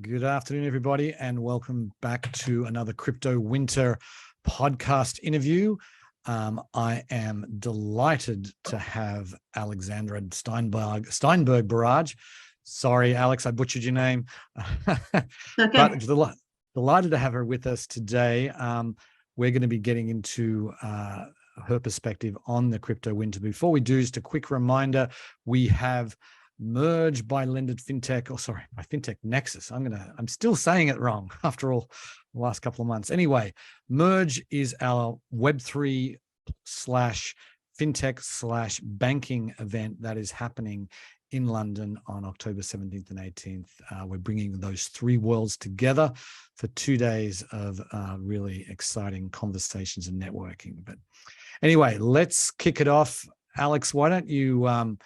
Good afternoon, everybody, and welcome back to another Crypto Winter podcast interview. I am delighted to have Alexandra Steinberg Barrage. Sorry, Alex, I butchered your name. Okay. But delighted to have her with us today. We're going to be getting into her perspective on the crypto winter. Before we do, just a quick reminder, we have merged by LendIt Fintech, by Fintech Nexus. I'm still saying it wrong after all the last couple of months. Anyway, Merge is our Web3 / Fintech / banking event that is happening in London on October 17th and 18th. We're bringing those three worlds together for 2 days of really exciting conversations and networking. But anyway, let's kick it off. Alex, why don't you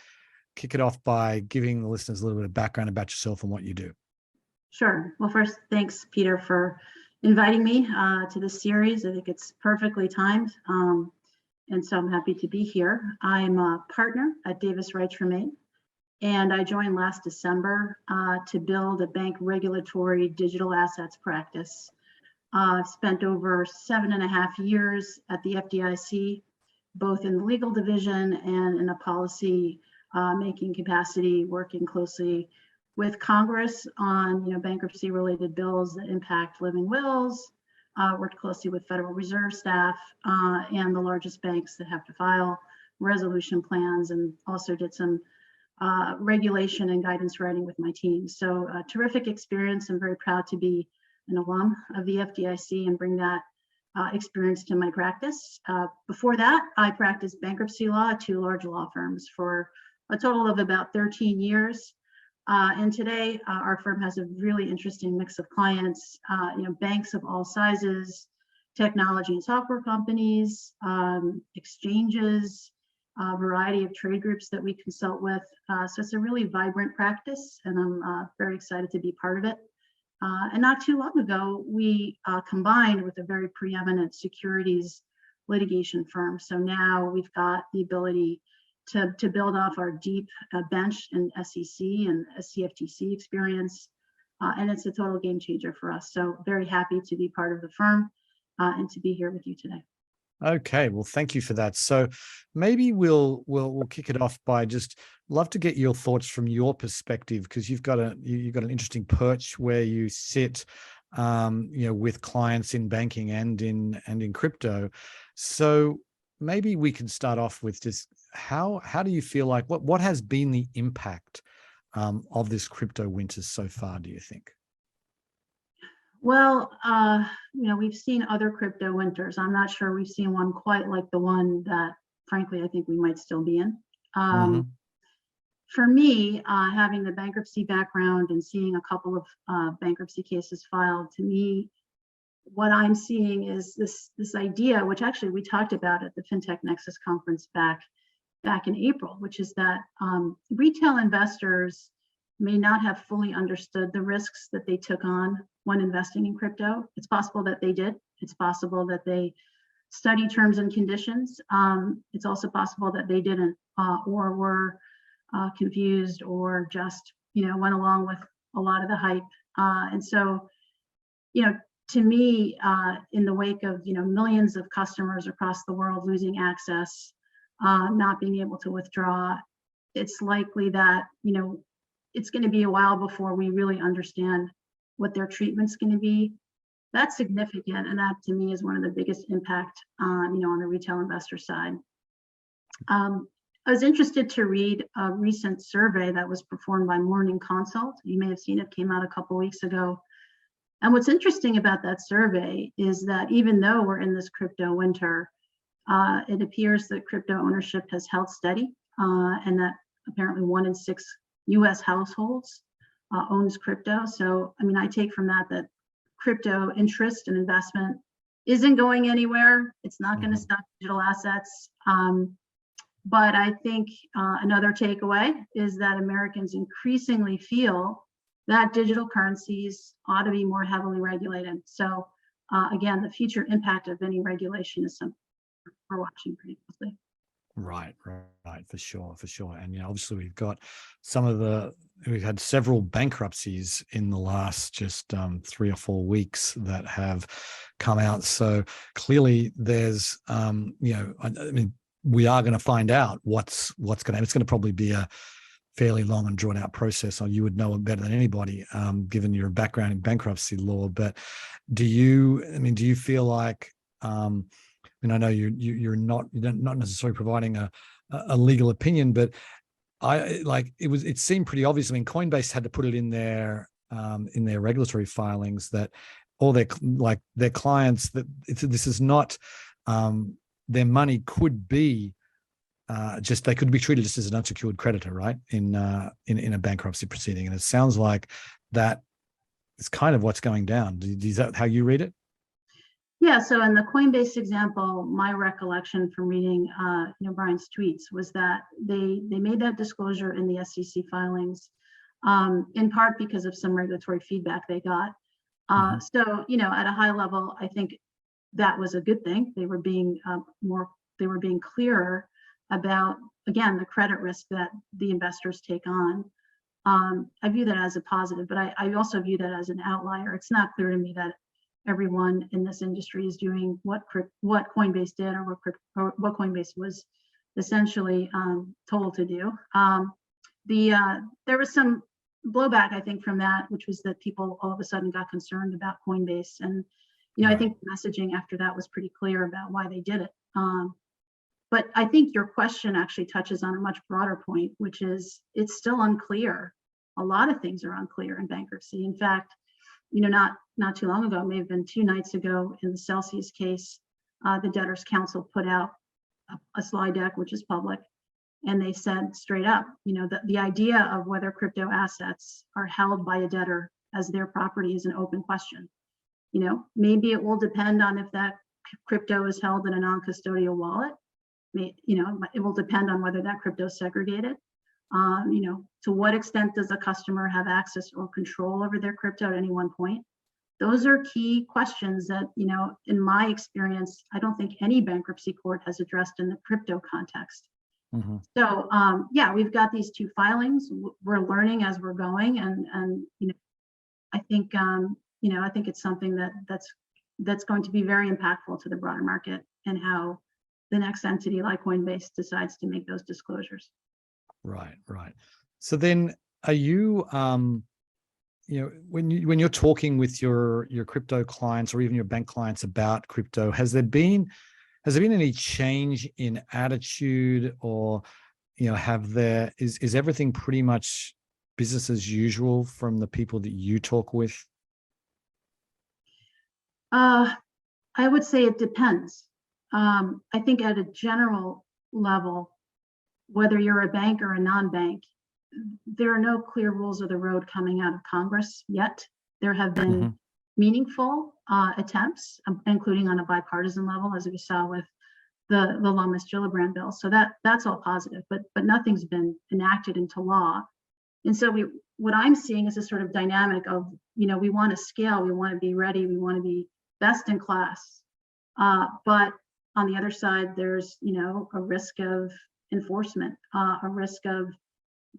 kick it off by giving the listeners a little bit of background about yourself and what you do. Sure. Well, first, thanks, Peter, for inviting me to this series. I think it's perfectly timed. And so I'm happy to be here. I'm a partner at Davis Wright, and I joined last December to build a bank regulatory digital assets practice. I've spent over 7.5 years at the FDIC, both in the legal division and in a policy making capacity, working closely with Congress on bankruptcy related bills that impact living wills, worked closely with Federal Reserve staff and the largest banks that have to file resolution plans, and also did some regulation and guidance writing with my team. So terrific experience. I'm very proud to be an alum of the FDIC and bring that experience to my practice. Before that, I practiced bankruptcy law at 2 large law firms for a total of about 13 years. And today, our firm has a really interesting mix of clients, banks of all sizes, technology and software companies, exchanges, a variety of trade groups that we consult with. So it's a really vibrant practice, and I'm very excited to be part of it. And not too long ago, we combined with a very preeminent securities litigation firm. So now we've got the ability to build off our deep bench in SEC and CFTC experience. And it's a total game changer for us. So very happy to be part of the firm and to be here with you today. Okay, well, thank you for that. So maybe we'll kick it off by just love to get your thoughts from your perspective, because you've got an interesting perch where you sit with clients in banking and in crypto. So maybe we can start off with just how do you feel like what has been the impact of this crypto winter so far, do you think? Well, we've seen other crypto winters. I'm not sure we've seen one quite like the one that, frankly, I think we might still be in. For me, having the bankruptcy background and seeing a couple of bankruptcy cases filed, to me, what I'm seeing is this idea, which actually we talked about at the Fintech Nexus conference back in April, which is that retail investors may not have fully understood the risks that they took on when investing in crypto. It's possible that they did. It's possible that they studied terms and conditions. It's also possible that they didn't, or were confused, or just went along with a lot of the hype. And so, to me, in the wake of millions of customers across the world losing access, not being able to withdraw, it's likely that it's going to be a while before we really understand what their treatment's going to be. That's significant, and that to me is one of the biggest impact on the retail investor side. I was interested to read a recent survey that was performed by Morning Consult. You may have seen it, came out a couple weeks ago. And what's interesting about that survey is that even though we're in this crypto winter, it appears that crypto ownership has held steady, and that apparently 1 in 6 US households owns crypto. So, I take from that crypto interest and investment isn't going anywhere. It's not going to stop digital assets. But I think another takeaway is that Americans increasingly feel that digital currencies ought to be more heavily regulated. So again, the future impact of any regulation is something we're watching pretty closely. Right, right, for sure, for sure. And obviously we've had several bankruptcies in the last just 3 or 4 weeks that have come out. So clearly, there's I mean, we are going to find out what's going to happen. It's going to probably be a fairly long and drawn out process. Or you would know it better than anybody, given your background in bankruptcy law. But do you feel like and I know you're not necessarily providing a legal opinion, but it seemed pretty obvious. I mean, Coinbase had to put it in their regulatory filings that all their clients, that this is not their money could be they could be treated just as an unsecured creditor, right? In a bankruptcy proceeding, and it sounds like that is kind of what's going down. Is that how you read it? Yeah, so in the Coinbase example, my recollection from reading Brian's tweets was that they made that disclosure in the SEC filings, in part because of some regulatory feedback they got. So at a high level, I think that was a good thing. They were being clearer about, again, the credit risk that the investors take on. I view that as a positive, but I also view that as an outlier. It's not clear to me that everyone in this industry is doing what Coinbase did, or what Coinbase was essentially told to do. There was some blowback, I think, from that, which was that people all of a sudden got concerned about Coinbase, and I think the messaging after that was pretty clear about why they did it. But I think your question actually touches on a much broader point, which is it's still unclear. A lot of things are unclear in bankruptcy. In fact, not too long ago, it may have been 2 nights ago, in the Celsius case, the debtors council put out a slide deck, which is public, and they said straight up, the idea of whether crypto assets are held by a debtor as their property is an open question. Maybe it will depend on if that crypto is held in a non-custodial wallet. It will depend on whether that crypto is segregated. To what extent does a customer have access or control over their crypto at any one point? Those are key questions that, in my experience, I don't think any bankruptcy court has addressed in the crypto context. Mm-hmm. So, we've got these 2 filings. We're learning as we're going, and I think it's something that's going to be very impactful to the broader market and how the next entity like Coinbase decides to make those disclosures. Right. So then, are you, when you're talking with your crypto clients or even your bank clients about crypto, has there been any change in attitude, or is everything pretty much business as usual from the people that you talk with? I would say it depends. I think at a general level, whether you're a bank or a non-bank, there are no clear rules of the road coming out of Congress yet. There have been meaningful attempts, including on a bipartisan level, as we saw with the Lummis-Gillibrand bill. So that's all positive, but nothing's been enacted into law. And so what I'm seeing is a sort of dynamic of, we want to scale, we want to be ready, we want to be best in class. But on the other side, there's, a risk of enforcement, a risk of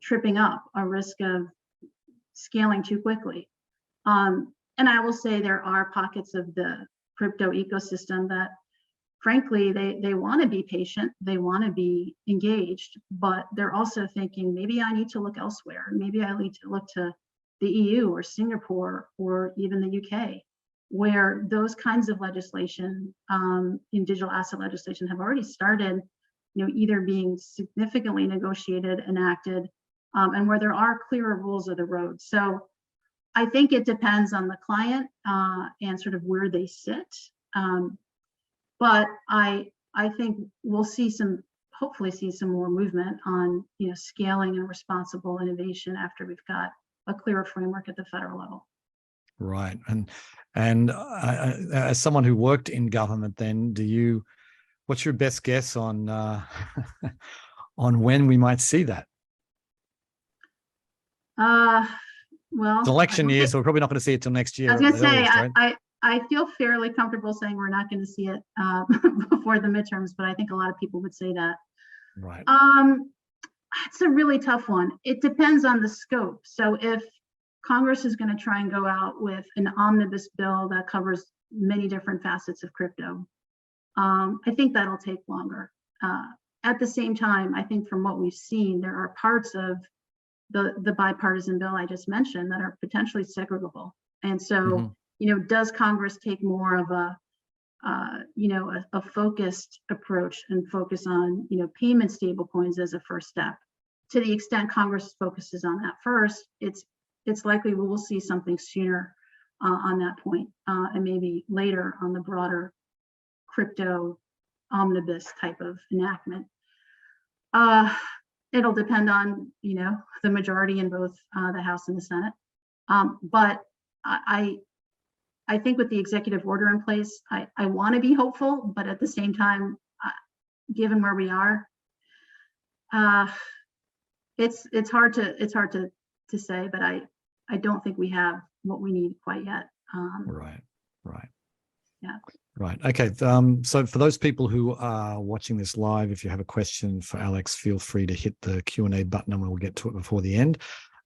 tripping up, a risk of scaling too quickly. And I will say there are pockets of the crypto ecosystem that, frankly, they want to be patient, they want to be engaged, but they're also thinking, maybe I need to look elsewhere. Maybe I need to look to the EU or Singapore or even the UK, where those kinds of legislation in digital asset legislation have already started, either being significantly negotiated, enacted, and where there are clearer rules of the road. So I think it depends on the client and sort of where they sit. But I think we'll hopefully see some more movement on, scaling and responsible innovation after we've got a clearer framework at the federal level. Right. And as someone who worked in government, then what's your best guess on on when we might see that? Well, it's election year, so we're probably not going to see it till next year. I was going to say, right? I feel fairly comfortable saying we're not going to see it before the midterms, but I think a lot of people would say that. Right. It's a really tough one. It depends on the scope. So if Congress is going to try and go out with an omnibus bill that covers many different facets of crypto, I think that'll take longer. At the same time, I think from what we've seen, there are parts of the bipartisan bill I just mentioned that are potentially segregable. And so, does Congress take more of a focused approach and focus on, payment stablecoins as a first step? To the extent Congress focuses on that first, it's likely we will see something sooner on that point, and maybe later on the broader crypto omnibus type of enactment. It'll depend on, the majority in both the House and the Senate. But I think with the executive order in place, I want to be hopeful, but at the same time, given where we are, it's hard to say, but I don't think we have what we need quite yet. Right. Yeah. Right. Okay. So for those people who are watching this live, if you have a question for Alex, feel free to hit the Q&A button and we'll get to it before the end.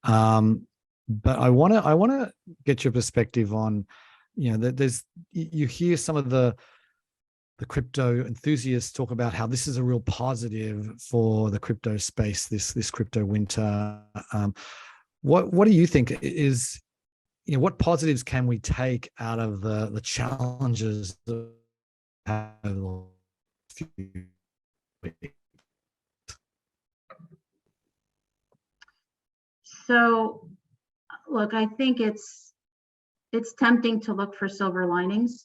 But I want to get your perspective on, you hear some of the crypto enthusiasts talk about how this is a real positive for the crypto space, this crypto winter. What do you think is, what positives can we take out of the challenges of the few weeks? So, look, I think it's tempting to look for silver linings.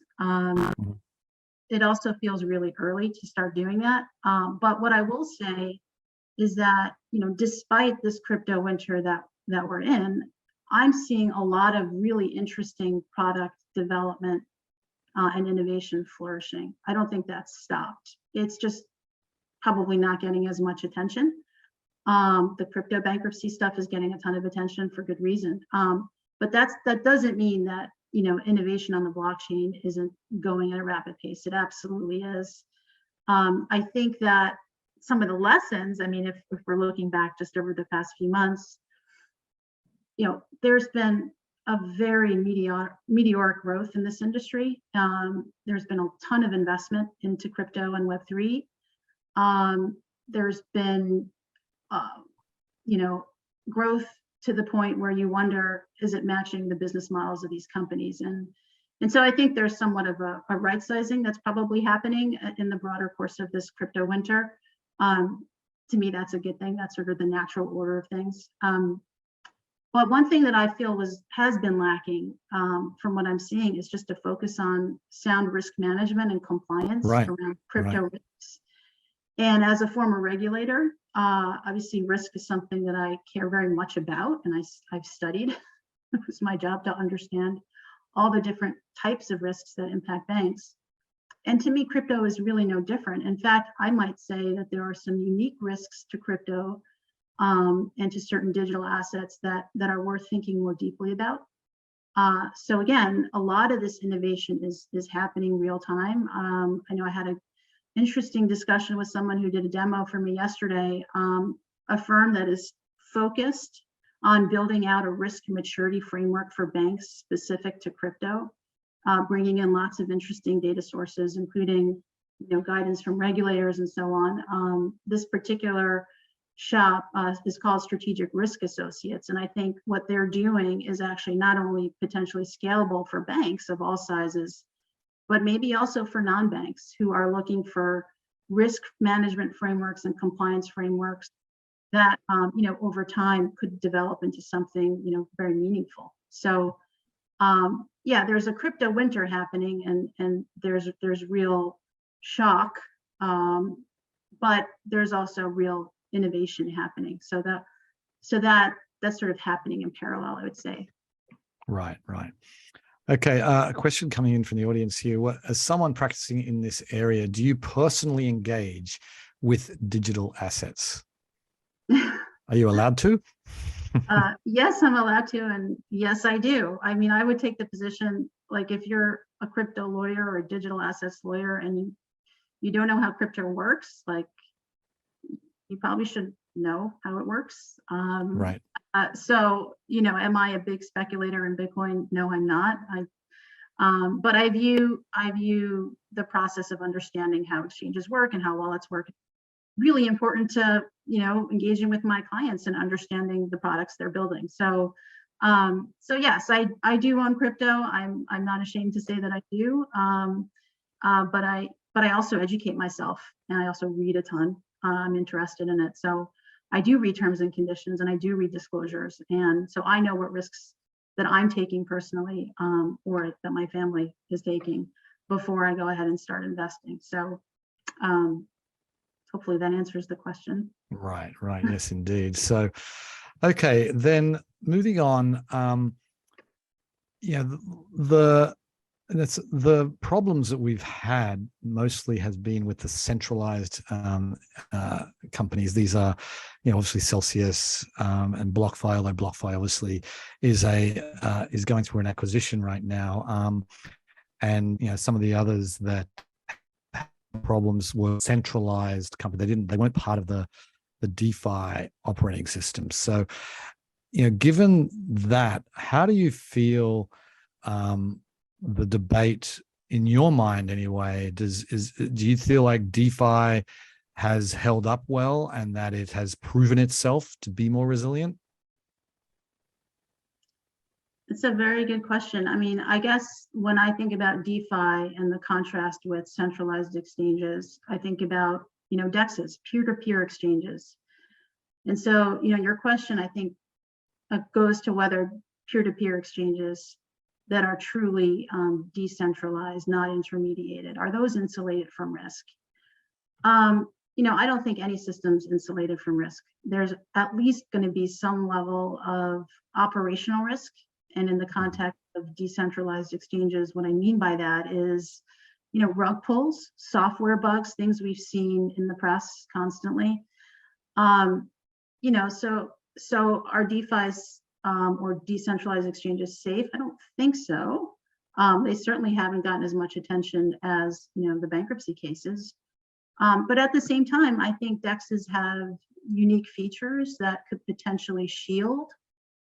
It also feels really early to start doing that. But what I will say is that, despite this crypto winter that we're in, I'm seeing a lot of really interesting product development and innovation flourishing. I don't think that's stopped. It's just probably not getting as much attention. The crypto bankruptcy stuff is getting a ton of attention for good reason. But that doesn't mean that, innovation on the blockchain isn't going at a rapid pace. It absolutely is. I think that some of the lessons, if we're looking back just over the past few months, there's been a very meteoric growth in this industry. There's been a ton of investment into crypto and Web3. There's been, growth to the point where you wonder, is it matching the business models of these companies? And so I think there's somewhat of a right sizing that's probably happening in the broader course of this crypto winter. To me, that's a good thing. That's sort of the natural order of things. But one thing that I feel has been lacking from what I'm seeing is just a focus on sound risk management and compliance around crypto risks. And as a former regulator, obviously risk is something that I care very much about, and I've studied. It was my job to understand all the different types of risks that impact banks. And to me, crypto is really no different. In fact, I might say that there are some unique risks to crypto and to certain digital assets that are worth thinking more deeply about. So again, a lot of this innovation is happening real time. I know I had an interesting discussion with someone who did a demo for me yesterday, a firm that is focused on building out a risk maturity framework for banks specific to crypto, bringing in lots of interesting data sources, including guidance from regulators and so on. This particular shop is called Strategic Risk Associates. And I think what they're doing is actually not only potentially scalable for banks of all sizes, but maybe also for non-banks who are looking for risk management frameworks and compliance frameworks that, over time could develop into something, very meaningful. So, yeah, there's a crypto winter happening, and there's real shock, but there's also real innovation happening. So that's sort of happening in parallel, I would say. Right. Okay, a question coming in from the audience here. As someone practicing in this area, do you personally engage with digital assets? Are you allowed to? Yes, I'm allowed to, and yes, I do. I would take the position, like if you're a crypto lawyer or a digital assets lawyer and you don't know how crypto works, like you probably should know how it works. Right. So, am I a big speculator in Bitcoin? No, I'm not. But I view the process of understanding how exchanges work and how wallets work really important to, engaging with my clients and understanding the products they're building. So, yes, I do own crypto. I'm not ashamed to say that I do. But I also educate myself, and I also read a ton. I'm interested in it. So I do read terms and conditions, and I do read disclosures. And so I know what risks that I'm taking personally, or that my family is taking before I go ahead and start investing. So hopefully that answers the question. Right. Yes, indeed. So, okay, then moving on, the problems that we've had mostly has been with the centralized companies. These are, obviously Celsius and BlockFi, although BlockFi obviously is going through an acquisition right now. And some of the others that problems were centralized company. They weren't part of the DeFi operating system. So, given that, how do you feel the debate in your mind anyway? Do you feel like DeFi has held up well and that it has proven itself to be more resilient? It's a very good question. I mean, I guess when I think about DeFi and the contrast with centralized exchanges, I think about, DEXs, peer-to-peer exchanges. And so, your question, I think, goes to whether peer-to-peer exchanges that are truly decentralized, not intermediated, are those insulated from risk? I don't think any system's insulated from risk. There's at least going to be some level of operational risk. And in the context of decentralized exchanges, what I mean by that is, rug pulls, software bugs, things we've seen in the press constantly. So are DeFi's or decentralized exchanges safe? I don't think so. They certainly haven't gotten as much attention as, the bankruptcy cases. But at the same time, I think DEXs have unique features that could potentially shield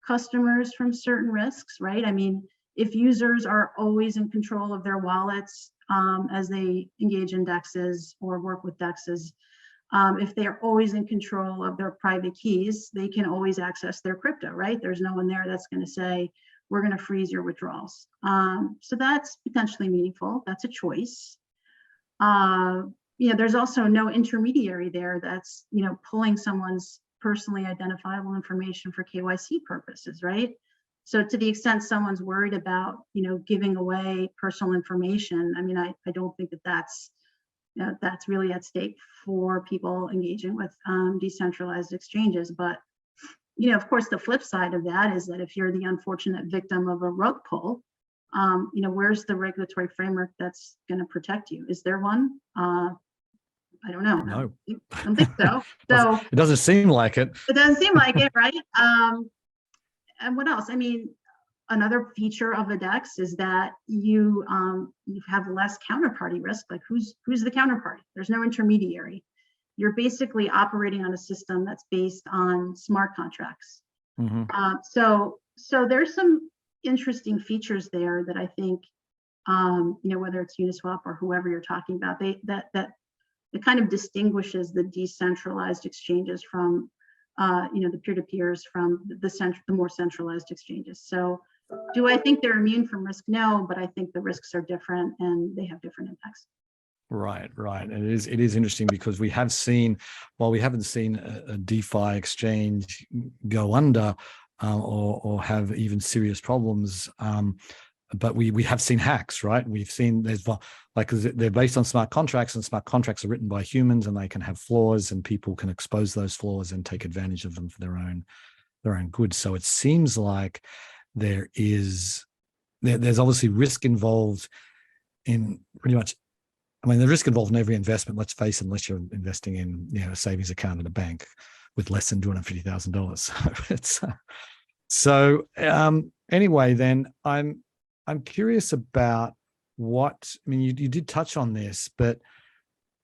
customers from certain risks, right? I mean, if users are always in control of their wallets as they engage in DEXs or work with DEXs, if they are always in control of their private keys, they can always access their crypto, right? There's no one there that's going to say, we're going to freeze your withdrawals. So that's potentially meaningful. That's a choice. There's also no intermediary there that's, pulling someone's personally identifiable information for KYC purposes, right? So to the extent someone's worried about, giving away personal information, I mean, I don't think that that's really at stake for people engaging with decentralized exchanges. But, of course, the flip side of that is that if you're the unfortunate victim of a rug pull, where's the regulatory framework that's going to protect you? Is there one? I don't know. No. I don't think so. So it doesn't seem like it. It doesn't seem like it, right? And what else? I mean, another feature of a DEX is that you have less counterparty risk. Like who's the counterparty? There's no intermediary. You're basically operating on a system that's based on smart contracts. Mm-hmm. So there's some interesting features there that I think, whether it's Uniswap or whoever you're talking about, it kind of distinguishes the decentralized exchanges from, the peer-to-peers from the more centralized exchanges. So do I think they're immune from risk? No, but I think the risks are different and they have different impacts. Right. And it is interesting because we have seen, while we haven't seen a DeFi exchange go under or have even serious problems, but we have seen hacks, right? We've seen they're based on smart contracts, and smart contracts are written by humans, and they can have flaws, and people can expose those flaws and take advantage of them for their own good. So it seems like there's obviously risk involved in pretty much. I mean, the risk involved in every investment. Let's face it, unless you're investing in a savings account at a bank with less than $250,000. So anyway, then I'm curious about I mean, you did touch on this, but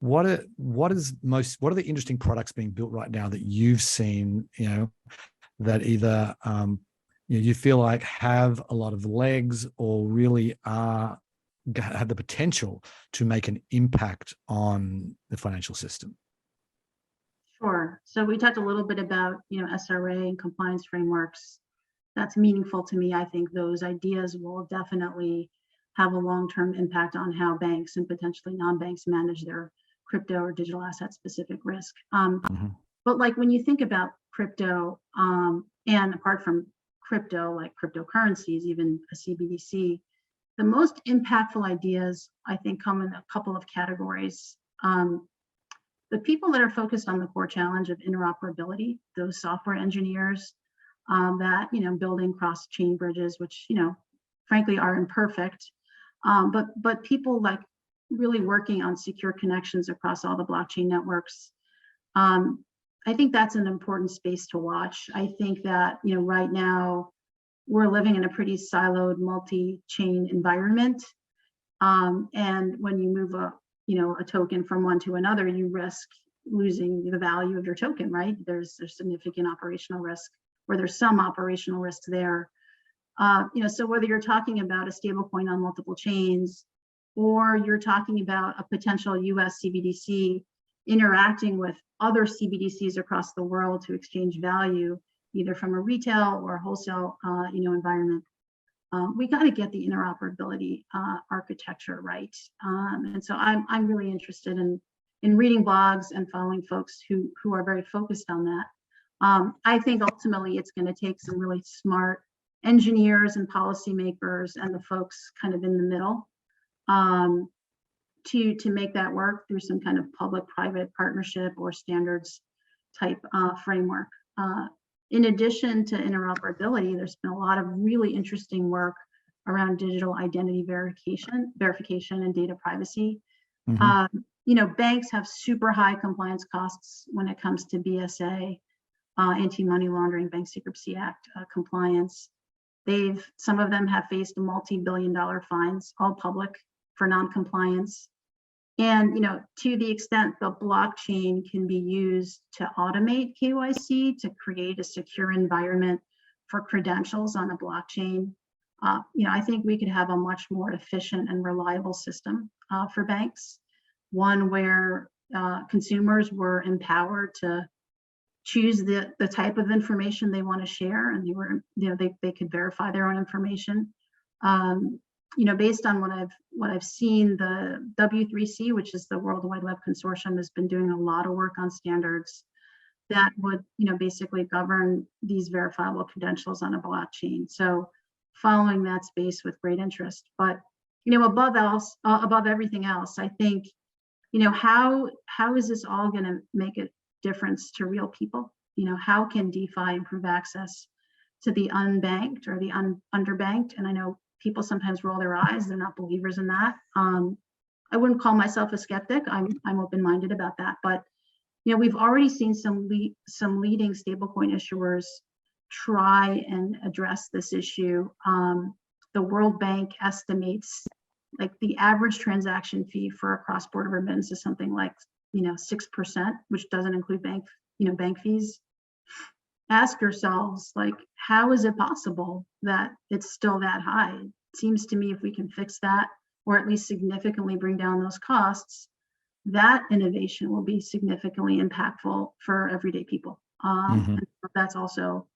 what are the interesting products being built right now that you've seen, that either you feel like have a lot of legs or really have the potential to make an impact on the financial system? Sure. So we talked a little bit about, SRA and compliance frameworks. That's meaningful to me. I think those ideas will definitely have a long-term impact on how banks and potentially non-banks manage their crypto or digital asset specific risk. But like when you think about crypto, and apart from crypto, like cryptocurrencies, even a CBDC, the most impactful ideas, I think, come in a couple of categories. The people that are focused on the core challenge of interoperability, those software engineers that, building cross-chain bridges, which, frankly are imperfect, but people like really working on secure connections across all the blockchain networks. I think that's an important space to watch. I think that, right now we're living in a pretty siloed multi-chain environment. And when you move a token from one to another, you risk losing the value of your token, right? There's significant operational risk, or there's some operational risk there. So whether you're talking about a stable coin on multiple chains, or you're talking about a potential US CBDC interacting with other CBDCs across the world to exchange value, either from a retail or wholesale, environment, we got to get the interoperability architecture right. And so I'm really interested in reading blogs and following folks who are very focused on that. I think ultimately it's going to take some really smart engineers and policymakers and the folks kind of in the middle to make that work through some kind of public-private partnership or standards type framework. In addition to interoperability, there's been a lot of really interesting work around digital identity verification and data privacy. Banks have super high compliance costs when it comes to BSA, Anti-Money Laundering, Bank Secrecy Act compliance. Some of them have faced multi-billion-dollar fines, all public, for non-compliance. And to the extent the blockchain can be used to automate KYC, to create a secure environment for credentials on a blockchain, I think we could have a much more efficient and reliable system for banks, one where consumers were empowered to choose the type of information they want to share, and they could verify their own information. Based on what I've seen, the W3C, which is the World Wide Web Consortium, has been doing a lot of work on standards that would, basically govern these verifiable credentials on a blockchain. So following that space with great interest. But, above everything else, I think, how is this all going to make a difference to real people? How can DeFi improve access to the unbanked or the underbanked? And I know people sometimes roll their eyes; they're not believers in that. I wouldn't call myself a skeptic. I'm open-minded about that. But we've already seen some leading stablecoin issuers try and address this issue. The World Bank estimates like the average transaction fee for a cross-border remittance is something like 6%, which doesn't include bank fees. Ask yourselves, like, how is it possible that it's still that high? It seems to me if we can fix that, or at least significantly bring down those costs, that innovation will be significantly impactful for everyday people. And that's also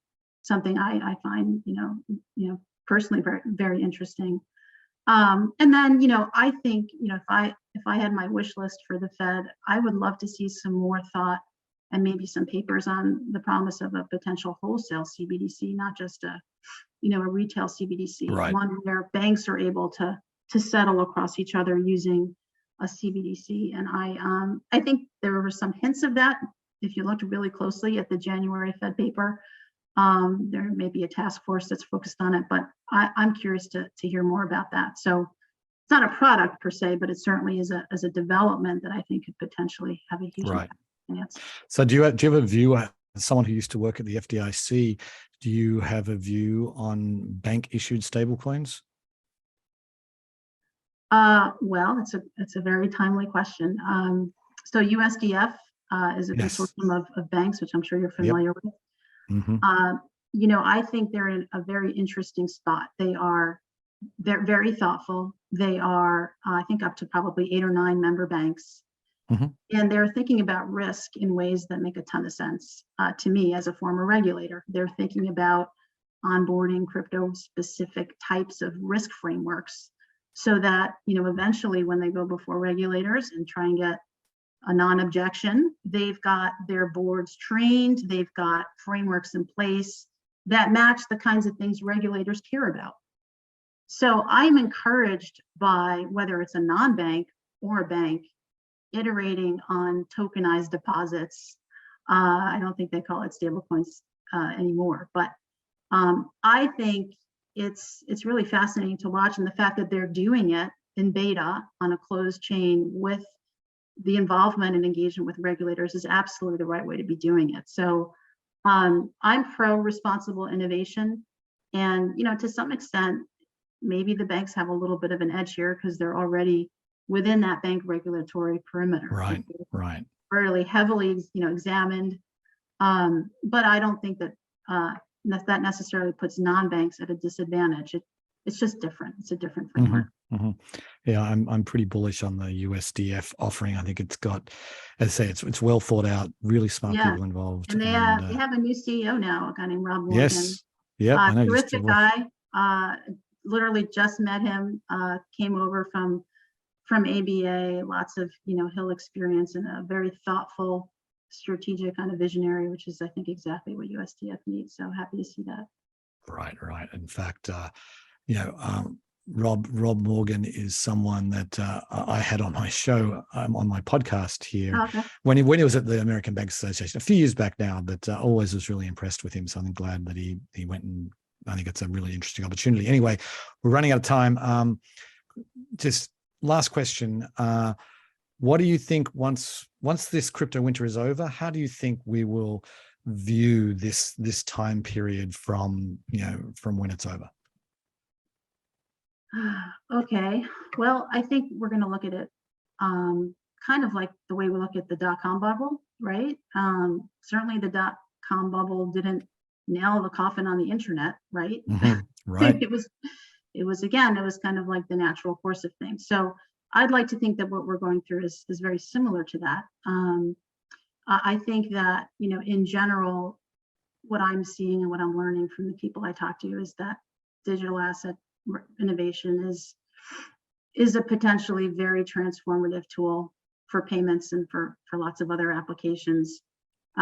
something I find, personally very, very interesting. And then, I think, if I had my wish list for the Fed, I would love to see some more thought and maybe some papers on the promise of a potential wholesale CBDC, not just a retail CBDC, right. One where banks are able to settle across each other using a CBDC. And I think there were some hints of that. If you looked really closely at the January Fed paper, there may be a task force that's focused on it, but I'm curious to hear more about that. So it's not a product per se, but it certainly is a development that I think could potentially have a huge impact. Yes. So do you have a view, as someone who used to work at the FDIC, do you have a view on bank issued stablecoins? Well, it's a very timely question. So USDF is a Yes. consortium of banks, which I'm sure you're familiar with. Mm-hmm. I think they're in a very interesting spot. They're very thoughtful. They are, I think, up to probably 8 or 9 member banks. Mm-hmm. And they're thinking about risk in ways that make a ton of sense to me as a former regulator. They're thinking about onboarding crypto-specific types of risk frameworks so that, eventually when they go before regulators and try and get a non-objection, they've got their boards trained, they've got frameworks in place that match the kinds of things regulators care about. So I'm encouraged by whether it's a non-bank or a bank iterating on tokenized deposits. I don't think they call it stablecoins anymore, but I think it's really fascinating to watch, and the fact that they're doing it in beta on a closed chain with the involvement and engagement with regulators is absolutely the right way to be doing it. So I'm pro responsible innovation, and to some extent, maybe the banks have a little bit of an edge here because they're already within that bank regulatory perimeter. Right. Fairly heavily, examined. But I don't think that that necessarily puts non-banks at a disadvantage. It's just different. It's a different framework. Mm-hmm. Yeah, I'm pretty bullish on the USDF offering. I think it's got, as I say, it's well thought out, really smart people involved. And they have a new CEO now, a guy named Rob Morgan. Yes. Yeah, I know. Terrific guy. Literally just met him. Came over from ABA. Lots of Hill experience, and a very thoughtful, strategic kind of visionary, which is I think exactly what USDF needs. So happy to see that. Right. In fact, Rob Morgan is someone that I had on my show, on my podcast here, when he was at the American Bank Association a few years back now, but always was really impressed with him. So I'm glad that he went, and I think it's a really interesting opportunity. Anyway, we're running out of time. Just last question. What do you think once this crypto winter is over, how do you think we will view this time period from when it's over? Okay, well, I think we're going to look at it kind of like the way we look at the dot-com bubble, right? Certainly the dot-com bubble didn't nail the coffin on the internet, right? Mm-hmm. Right. It was kind of like the natural course of things. So I'd like to think that what we're going through is very similar to that. I think that, in general, what I'm seeing and what I'm learning from the people I talk to is that digital asset innovation is a potentially very transformative tool for payments and for lots of other applications.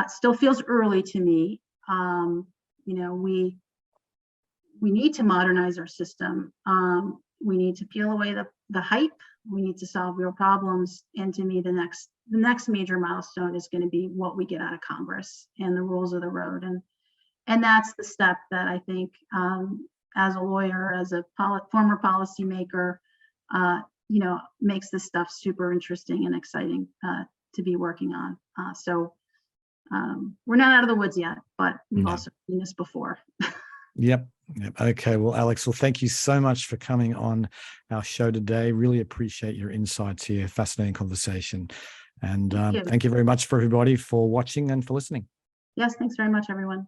Still feels early to me. We need to modernize our system. We need to peel away the hype. We need to solve real problems. And to me, the next major milestone is going to be what we get out of Congress and the rules of the road. And that's the step that I think, as a lawyer, as a former policymaker, makes this stuff super interesting and exciting to be working on. So we're not out of the woods yet, but we've also seen this before. Yep. Okay. Well, Alex, thank you so much for coming on our show today. Really appreciate your insights here. Fascinating conversation. And thank you very much for everybody for watching and for listening. Yes. Thanks very much, everyone.